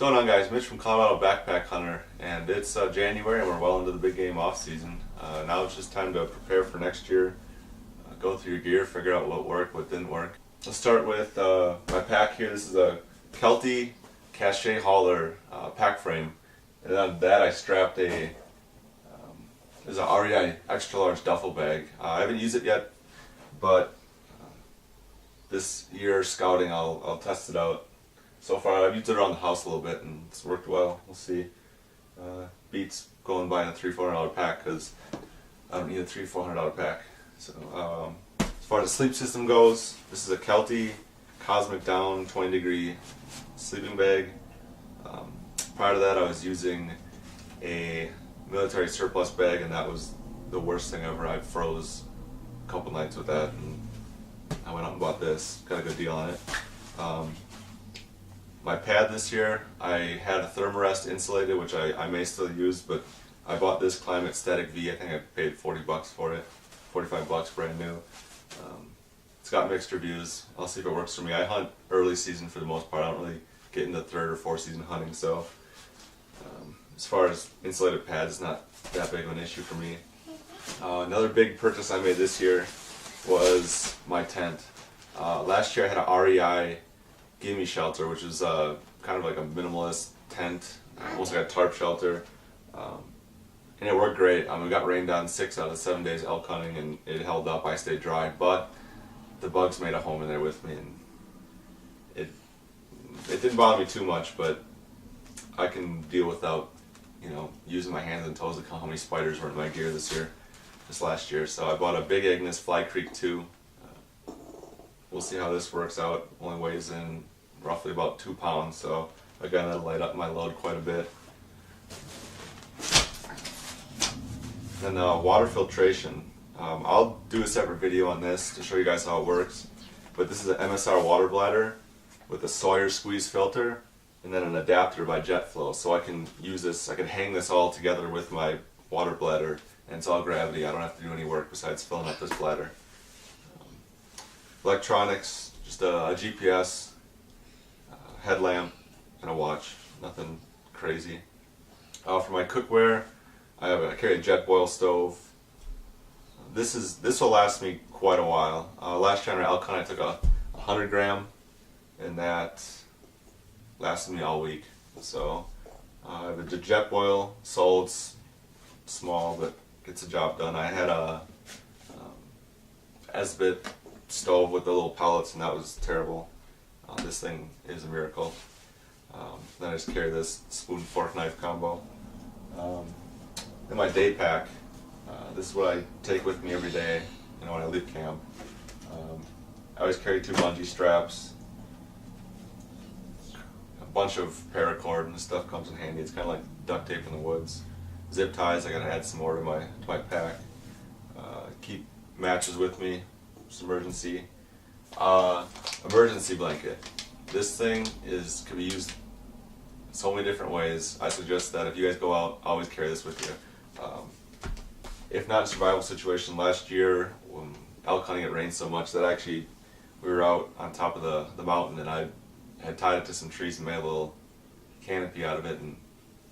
going on, guys? Mitch from Colorado Backpack Hunter, and it's January and we're well into the big game off season. Now it's just time to prepare for next year, go through your gear, figure out what worked, what didn't work. Let's start with my pack here. This is a Kelty Cache Hauler pack frame, and on that I strapped a this is an REI extra large duffel bag. I haven't used it yet, but this year scouting I'll test it out. So far I've used it around the house a little bit and it's worked well. We'll see. Beats going buying a $300-400 pack because I don't need a $300-400 pack. So as far as the sleep system goes, this is a Kelty Cosmic Down 20-degree sleeping bag. Prior to that I was using a military surplus bag, and that was the worst thing ever. I froze a couple nights with that, and I went out and bought this. Got a good deal on it. My pad this year, I had a Thermarest insulated, which I may still use, but I bought this Climate Static V. I think I paid $40 for it, $45 brand new. It's got mixed reviews. I'll see if it works for me. I hunt early season for the most part. I don't really get into third or fourth season hunting, so as far as insulated pads, it's not that big of an issue for me. Another big purchase I made this year was my tent. Last year I had an REI Gimme Shelter, which is kind of like a minimalist tent, almost like a tarp shelter, and it worked great. We got rained on 6 out of 7 days elk hunting, and it held up. I stayed dry, but the bugs made a home in there with me, and it didn't bother me too much, but I can deal without, using my hands and toes to count how many spiders were in my gear this last year. So I bought a Big Agnes Fly Creek 2. We'll see how this works out. Only weighs in roughly about 2 pounds, so again, that'll light up my load quite a bit. Then water filtration. I'll do a separate video on this to show you guys how it works, but this is an MSR water bladder with a Sawyer squeeze filter and then an adapter by JetFlow, so I can use this, I can hang this all together with my water bladder, and it's all gravity. I don't have to do any work besides filling up this bladder. Electronics, just a GPS, headlamp, and a watch. Nothing crazy. For my cookware, I carry a Jetboil stove. This will last me quite a while. Last year on our elk hunt I took a 100-gram, and that lasted me all week. So the Jetboil Sol's small, but gets the job done. I had a Esbit stove with the little pellets, and that was terrible. This thing is a miracle. Then I just carry this spoon fork knife combo. Then my day pack. This is what I take with me every day, when I leave camp. I always carry 2 bungee straps, a bunch of paracord, and this stuff comes in handy. It's kind of like duct tape in the woods. Zip ties, I gotta add some more to my pack. Keep matches with me, just emergency. Emergency blanket. This thing can be used so many different ways. I suggest that if you guys go out, always carry this with you. If not in survival situation, last year when elk hunting it rained so much that we were out on top of the mountain, and I had tied it to some trees and made a little canopy out of it and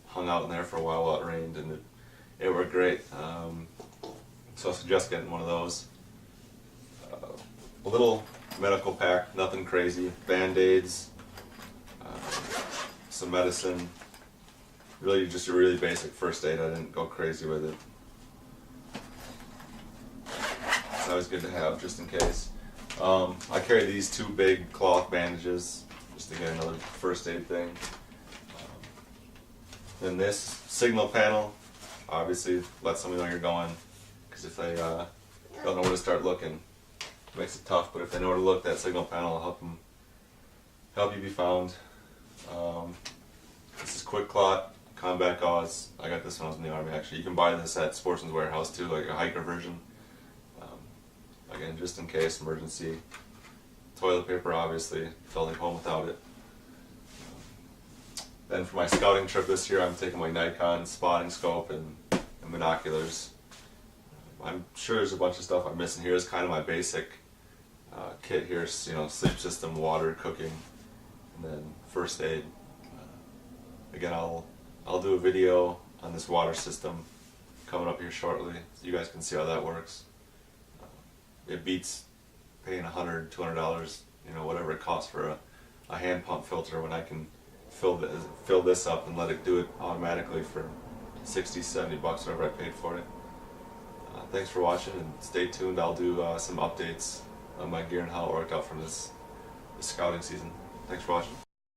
hung out in there for a while it rained, and it worked great. So I suggest getting one of those. A little medical pack, nothing crazy. Band-aids, some medicine. Really just a really basic first aid. I didn't go crazy with it. It's always good to have just in case. I carry these 2 big cloth bandages just to get another first aid thing. Then this signal panel, obviously let somebody know you're going, because if they don't know where to start looking, it makes it tough. But if they know where to look, that signal panel will help you be found. This is Quick Clot Combat Gauze. I got this when I was in the Army, actually. You can buy this at Sportsman's Warehouse too, like a hiker version. Again, just in case, emergency. Toilet paper, obviously. Don't leave home without it. Then for my scouting trip this year, I'm taking my Nikon spotting scope and binoculars. I'm sure there's a bunch of stuff I'm missing here. It's kind of my basic kit here, sleep system, water, cooking, and then first aid. Again, I'll do a video on this water system coming up here shortly, so you guys can see how that works. It beats paying $100, $200, whatever it costs for a hand pump filter, when I can fill this up and let it do it automatically for 60, 70 bucks, whatever I paid for it. Thanks for watching, and stay tuned. I'll do some updates on my gear and how it worked out from this scouting season. Thanks for watching.